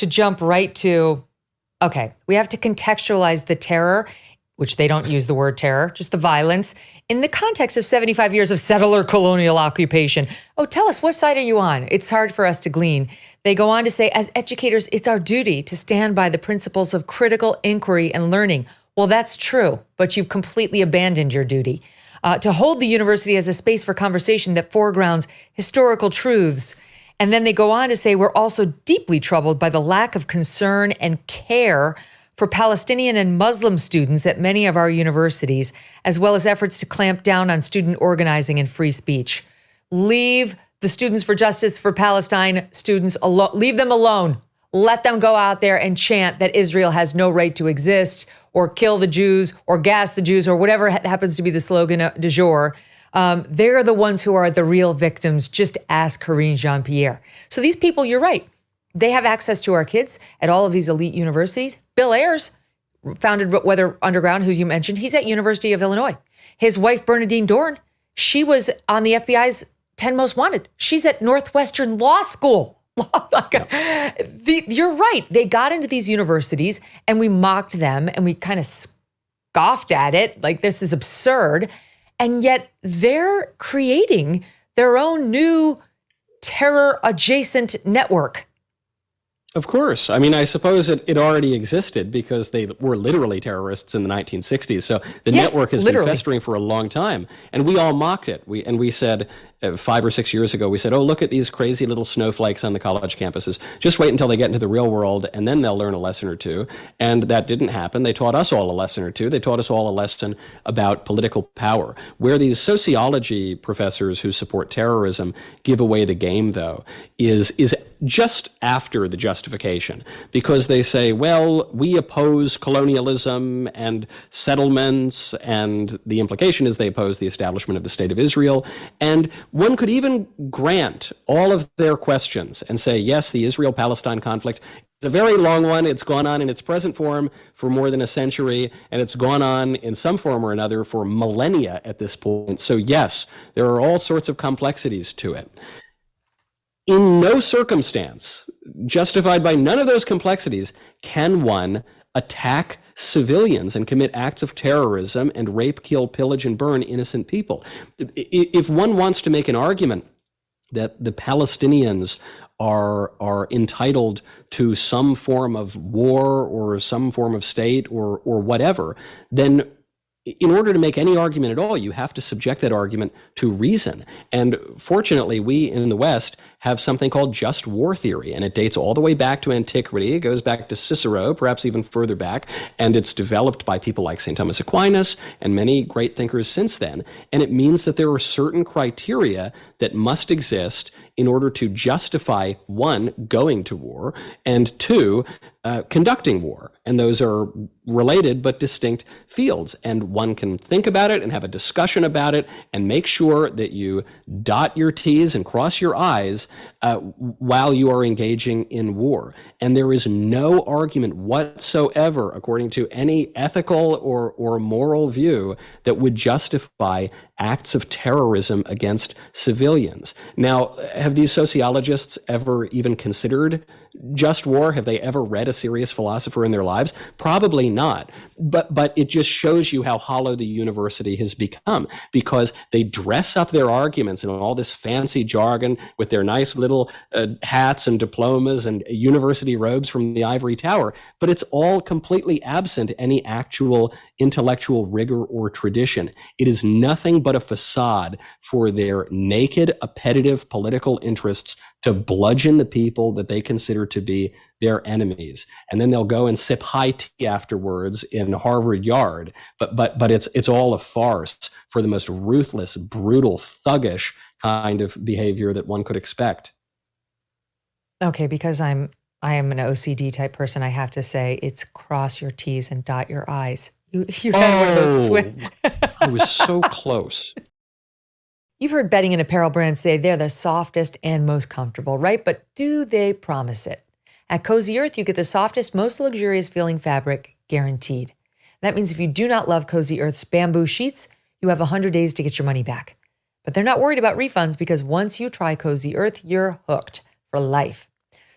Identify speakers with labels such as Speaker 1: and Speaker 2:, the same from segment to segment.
Speaker 1: to jump right to, okay, we have to contextualize the terror, which they don't use the word terror, just the violence, in the context of 75 years of settler colonial occupation. Oh, tell us, what side are you on? It's hard for us to glean. They go on to say, as educators, it's our duty to stand by the principles of critical inquiry and learning. Well, that's true, but you've completely abandoned your duty. To hold the university as a space for conversation that foregrounds historical truths. And then they go on to say, we're also deeply troubled by the lack of concern and care for Palestinian and Muslim students at many of our universities, as well as efforts to clamp down on student organizing and free speech. Leave the Students for Justice for Palestine students alone. Leave them alone. Let them go out there and chant that Israel has no right to exist, or kill the Jews, or gas the Jews, or whatever happens to be the slogan du jour. They're the ones who are the real victims. Just ask Karine Jean-Pierre. So these people, you're right. They have access to our kids at all of these elite universities. Bill Ayers founded Weather Underground, who you mentioned. He's at University of Illinois. His wife, Bernadine Dorn, she was on the FBI's 10 Most Wanted. She's at Northwestern Law School. You're right. They got into these universities and we mocked them and we kind of scoffed at it. Like, this is absurd. And yet they're creating their own new terror adjacent network.
Speaker 2: Of course. I mean, I suppose it already existed because they were literally terrorists in the 1960s. So the network has been festering for a long time. And we all mocked it. We said 5 or 6 years ago, we said, oh, look at these crazy little snowflakes on the college campuses. Just wait until they get into the real world and then they'll learn a lesson or two. And that didn't happen. They taught us all a lesson or two. They taught us all a lesson about political power. Where these sociology professors who support terrorism give away the game, though, is just after the justification, because they say, well, we oppose colonialism and settlements, and the implication is they oppose the establishment of the State of Israel. And one could even grant all of their questions and say, yes, the Israel-Palestine conflict is a very long one. It's gone on in its present form for more than a century, and it's gone on in some form or another for millennia at this point. So yes, there are all sorts of complexities to it. In no circumstance, justified by none of those complexities, can one attack civilians and commit acts of terrorism and rape, kill, pillage, and burn innocent people. If one wants to make an argument that the Palestinians are entitled to some form of war or some form of state or whatever, then in order to make any argument at all, you have to subject that argument to reason. And fortunately, we in the West have something called just war theory, and it dates all the way back to antiquity. It goes back to Cicero, perhaps even further back, and it's developed by people like St. Thomas Aquinas and many great thinkers since then. And it means that there are certain criteria that must exist in order to justify, one, going to war, and two, conducting war. And those are related but distinct fields. And one can think about it and have a discussion about it and make sure that you dot your T's and cross your I's while you are engaging in war. And there is no argument whatsoever, according to any ethical or moral view, that would justify acts of terrorism against civilians. Now, have these sociologists ever even considered just war? Have they ever read a serious philosopher in their lives? Probably not. But it just shows you how hollow the university has become, because they dress up their arguments in all this fancy jargon with their nice little hats and diplomas and university robes from the ivory tower, but it's all completely absent any actual intellectual rigor or tradition. It is nothing but a facade for their naked, appetitive political interests to bludgeon the people that they consider to be their enemies. And then they'll go and sip high tea afterwards in Harvard Yard. But it's all a farce for the most ruthless, brutal, thuggish kind of behavior that one could expect.
Speaker 1: Okay, because I am an OCD type person, I have to say it's cross your T's and dot your I's. You had one of those
Speaker 2: I was so close.
Speaker 1: You've heard bedding and apparel brands say they're the softest and most comfortable, right? But do they promise it? At Cozy Earth, you get the softest, most luxurious feeling fabric guaranteed. That means if you do not love Cozy Earth's bamboo sheets, you have 100 days to get your money back. But they're not worried about refunds because once you try Cozy Earth, you're hooked for life.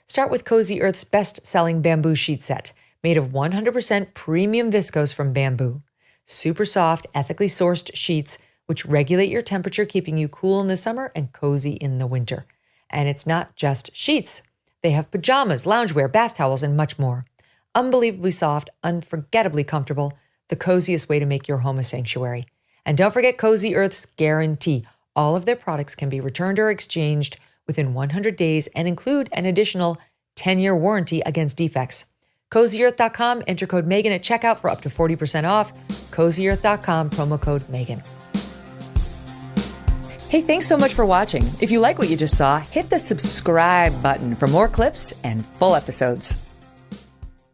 Speaker 1: Start with Cozy Earth's best-selling bamboo sheet set, made of 100% premium viscose from bamboo. Super soft, ethically sourced sheets which regulate your temperature, keeping you cool in the summer and cozy in the winter. And it's not just sheets. They have pajamas, loungewear, bath towels, and much more. Unbelievably soft, unforgettably comfortable, the coziest way to make your home a sanctuary. And don't forget Cozy Earth's guarantee. All of their products can be returned or exchanged within 100 days and include an additional 10-year warranty against defects. CozyEarth.com, enter code Megyn at checkout for up to 40% off. CozyEarth.com, promo code Megyn. Hey, thanks so much for watching. If you like what you just saw, hit the subscribe button for more clips and full episodes.